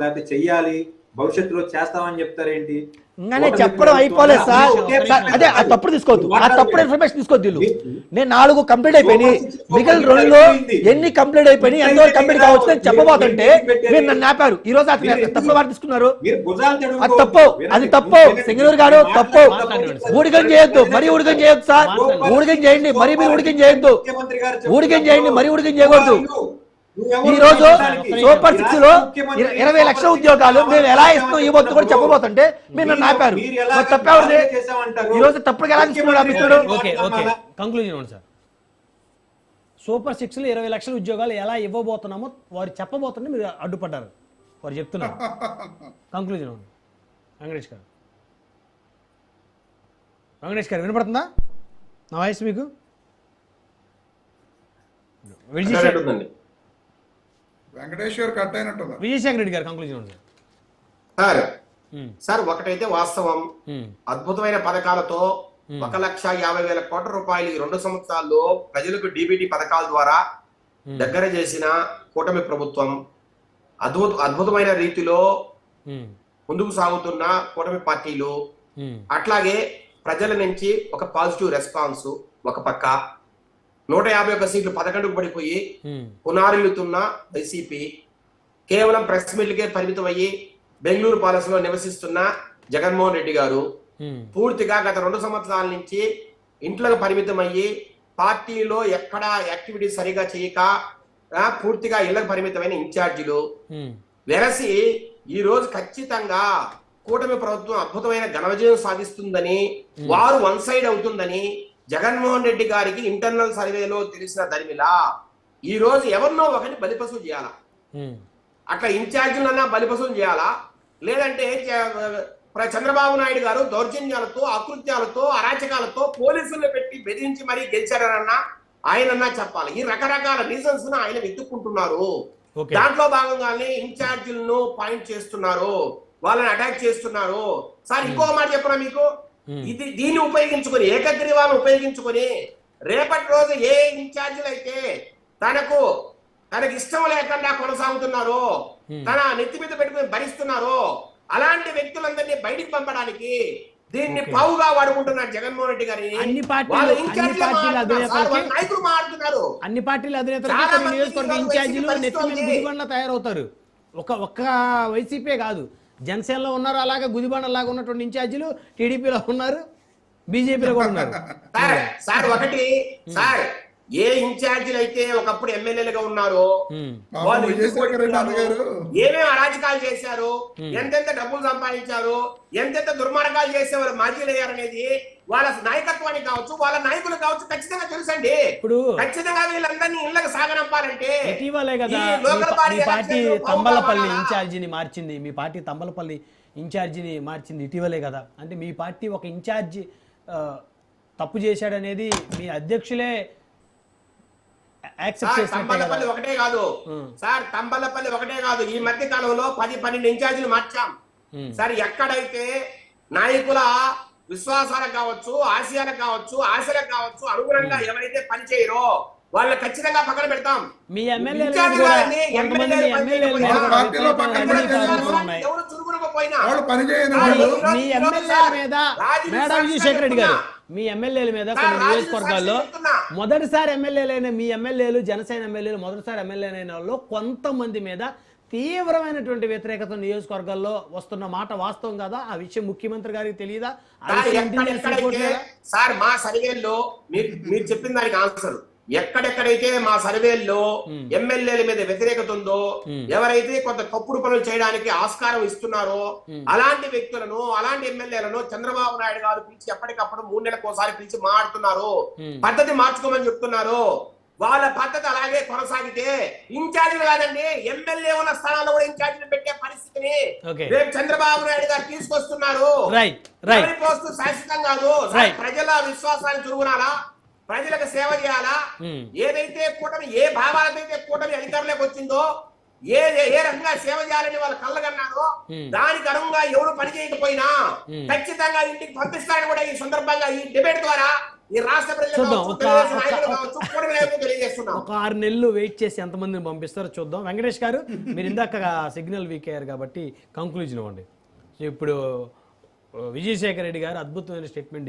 లేకపోతే చెయ్యాలి భవిష్యత్తులో చేస్తామని చెప్తారేంటి? ఇంకానే చెప్పడం అయిపోలేదు సార్. అదే ఆ తప్పుడు తీసుకోవద్దు, ఆ తప్పుడు ఇన్ఫర్మేషన్ తీసుకోవద్దు. నేను 4 కంప్లీట్ అయిపోయినాయి, మిగిలిన 2లో ఎన్ని కంప్లీట్ అయిపోయినాయి, ఎంతవరకు కంప్లీట్ కావచ్చు నేను చెప్పబోతుంటే మీరు నన్ను ఆపారు. ఈ రోజు అతను తప్పుడు వారు తీసుకున్నారు, అది తప్పు, అది తప్పు. సింగనూరు గారు తప్పు. ఊడిగం చేయొద్దు, మరీ ఊడిగం చేయొద్దు సార్. ఊడిగం చేయండి, మరీ మీరు ఊడిగం చేయొద్దు. ఊడిగం చేయండి, మరీ ఊడిగం చేయకూడదు. ఈ రోజు సూపర్ 6 లో 20 లక్షల ఉద్యోగాలు మేము ఎలా ఇస్తున్నాం ఈ వద్దు కూడా చెప్పబోతుంటే మీరు నన్ను ఆపారు. తప్పేవారు ఈ రోజు తప్పుడు ఎలా తీసుకున్నాడు మిత్రుడు? కంక్లూజన్ సార్, సూపర్ 6 లో 20 లక్షల ఉద్యోగాలు ఎలా ఇవ్వబోతున్నామో వారు చెప్పబోతుంటే మీరు అడ్డుపడ్డారు, వారు చెప్తున్నారు. కంక్లూజన్ వెంకటేష్ గారు. వెంకటేష్ గారు వినపడుతుందా నా వాయిస్ మీకు? వెంకటేశ్వర్ కట్ అయినట్టు. విజయశేఖర రెడ్డి గారు కంక్లూజన్ సార్ ఒకటైతే వాస్తవం, అద్భుతమైన పథకాలతో 1,50,000 కోట్ల రూపాయలు ఈ 2 సంవత్సరాల్లో ప్రజలకు డీబీటీ పథకాల ద్వారా దగ్గర చేసిన కూటమి ప్రభుత్వం, అద్భుతమైన రీతిలో ముందుకు సాగుతున్న కూటమి పార్టీలు, అట్లాగే ప్రజల నుంచి ఒక పాజిటివ్ రెస్పాన్స్. ఒక పక్క 151 సీట్లు 11కు పడిపోయి పునారిల్లుతున్న వైసీపీ, కేవలం ప్రెస్ మీట్లకే పరిమితం అయ్యి బెంగళూరు పాలస్ లో నివసిస్తున్న జగన్మోహన్ రెడ్డి గారు పూర్తిగా గత 2 సంవత్సరాల నుంచి ఇంట్లోకి పరిమితం అయ్యి పార్టీలో ఎక్కడా యాక్టివిటీ సరిగా చేయక పూర్తిగా ఇళ్లకు పరిమితమైన ఇన్ఛార్జీలు వెరసి ఈ రోజు ఖచ్చితంగా కూటమి ప్రభుత్వం అద్భుతమైన ఘన విజయం సాధిస్తుందని, వారు వన్ సైడ్ అవుతుందని జగన్మోహన్ రెడ్డి గారికి ఇంటర్నల్ సర్వేలో తెలిసిన దరిమిలా ఈ రోజు ఎవరినో ఒకరిని బలిపశువు చేయాలా, అట్లా ఇన్ఛార్జీలన్నా బలిపశువు చేయాలా, లేదంటే చంద్రబాబు నాయుడు గారు దౌర్జన్యాలతో, అకృత్యాలతో, అరాచకాలతో పోలీసులను పెట్టి బెదిరించి మరీ గెలిచారనన్నా ఆయనన్నా చెప్పాలి. ఈ రకరకాల రీజన్స్ ఆయన వెతుక్కుంటున్నారు. దాంట్లో భాగంగానే ఇన్ఛార్జీలను పాయింట్ చేస్తున్నారు, వాళ్ళని అటాక్ చేస్తున్నారు. సార్ ఇంకో మాట చెప్పరా మీకు, దీన్ని ఉపయోగించుకొని ఏకగ్రీవాన్ని ఉపయోగించుకొని రేపటి రోజు ఏ ఇన్ఛార్జీలు అయితే తనకు ఇష్టం లేకుండా కొనసాగుతున్నారో, తన నెత్తి మీద పెట్టుకుని భరిస్తున్నారో అలాంటి వ్యక్తులందరినీ బయటికి పంపడానికి దీన్ని పావుగా వాడుకుంటున్నారు జగన్మోహన్ రెడ్డి గారి అన్ని పార్టీల అధినేతలు నియోజకవర్గ ఇన్ఛార్జీలు నెత్తి మీద గుదిబండ్లా తయారవుతారు. ఒక్క వైసీపీ కాదు, జనసేనలో ఉన్నారు, అలాగే గుదిబండలాగా ఉన్నటువంటి ఇన్ఛార్జీలు టీడీపీలో ఉన్నారు, బీజేపీలో కూడా ఉన్నారు. సార్ ఒకటి సార్, ఏ ఇన్ఛార్జీలు అయితే ఒకప్పుడు ఎమ్మెల్యేలుగా ఉన్నారో వాళ్ళు ఏమేమి అరాజకాలు చేశారు, ఎంతెంత డబ్బులు సంపాదించారు, ఎంతెంత దుర్మార్గాలు చేసేవారు మాజీలు అయ్యారనేది వాళ్ళ నాయకత్వానికి కావచ్చు, వాళ్ళ నాయకులు కావచ్చు ఖచ్చితంగా తెలుసండి. ఇప్పుడు ఖచ్చితంగా వీళ్ళందరినీ ఇళ్ళకి సాగనంపాలంటే ఇటీవలే కదా మీ పార్టీ తంబలపల్లి ఇన్ఛార్జిని మార్చింది, మీ పార్టీ తంబలపల్లి ఇన్ఛార్జిని మార్చింది ఇటీవలే కదా. అంటే మీ పార్టీ ఒక ఇన్ఛార్జి తప్పు చేశాడనేది మీ అధ్యక్షులే తంబలపల్లి ఒకటే కాదు సార్, తంబలపల్లి ఒకటే కాదు, ఈ మధ్య కాలంలో 10-12 ఇన్ఛార్జీలు మార్చాం సార్. ఎక్కడైతే నాయకుల విశ్వాసాలకు కావచ్చు, ఆశయాలకు కావచ్చు, ఆశలకు కావచ్చు అనుగుణంగా ఎవరైతే పనిచేయరో వాళ్ళు ఖచ్చితంగా పక్కన పెడతాం. మీ ఎమ్మెల్యే విజయశేఖర రెడ్డి గారు, మీ ఎమ్మెల్యేల మీద కొన్ని నియోజకవర్గాల్లో మొదటిసారి ఎమ్మెల్యేలైన మీ ఎమ్మెల్యేలు, జనసేన ఎమ్మెల్యేలు మొదటిసారి ఎమ్మెల్యేలైన వాళ్ళు కొంతమంది మీద తీవ్రమైనటువంటి వ్యతిరేకత నియోజకవర్గాల్లో వస్తున్న మాట వాస్తవం కదా? ఆ విషయం ముఖ్యమంత్రి గారికి తెలియదా? సార్ మా సర్వేల్లో మీరు చెప్పిన దానికి ఆన్సర్, ఎక్కడెక్కడైతే మా సర్వేల్లో ఎమ్మెల్యేల మీద వ్యతిరేకత ఉందో, ఎవరైతే కొంత తప్పుడు పనులు చేయడానికి ఆస్కారం ఇస్తున్నారో అలాంటి వ్యక్తులను, అలాంటి ఎమ్మెల్యేలను చంద్రబాబు నాయుడు గారు పిలిచి ఎప్పటికప్పుడు 3 నెలలకు పిలిచి మాట్లాడుతున్నారు, పద్ధతి మార్చుకోమని చెప్తున్నారు. వాళ్ళ పద్ధతి అలాగే కొనసాగితే ఇన్ఛార్జీలు కాదండి, ఎమ్మెల్యే ఉన్న స్థానాల్లో కూడా ఇన్ఛార్జీలు పెట్టే పరిస్థితిని రేపు చంద్రబాబు నాయుడు గారు తీసుకొస్తున్నారు. పోస్తూ శాశ్వతం కాదు, ప్రజల విశ్వాసాన్ని చురుగునాలా, ప్రజలకు సేవ చేయాలా, ఏదైతే కూటమి ఏ భావాలైతే కూటమి అధికారంలోకి వచ్చిందో, ఏ రకంగా సేవ చేయాలని వాళ్ళు కళ్ళగన్నారో దానికి అనుగుణంగా ఎవరు పని చేయకపోయినా ఖచ్చితంగా ఇంటికి పంపిస్తారని కూడా ఈ సందర్భంగా ఈ డిబేట్ ద్వారా ఈ రాష్ట్ర ప్రజలు చూద్దాం. కావచ్చు, ఒక- తెలుగుదేశం ఒక- నాయకులు కావచ్చు, కూటమి నాయకులు తెలియజేస్తున్నాం. ఒక 6 నెలలు వెయిట్ చేసి ఎంతమందిని పంపిస్తారో చూద్దాం. వెంకటేష్ గారు మీరు ఇందాక సిగ్నల్ వీక్ అయ్యారు కాబట్టి కంక్లూజన్ ఇవ్వండి. ఇప్పుడు విజయశేఖర రెడ్డి గారు అద్భుతమైన స్టేట్మెంట్ ఇచ్చారు.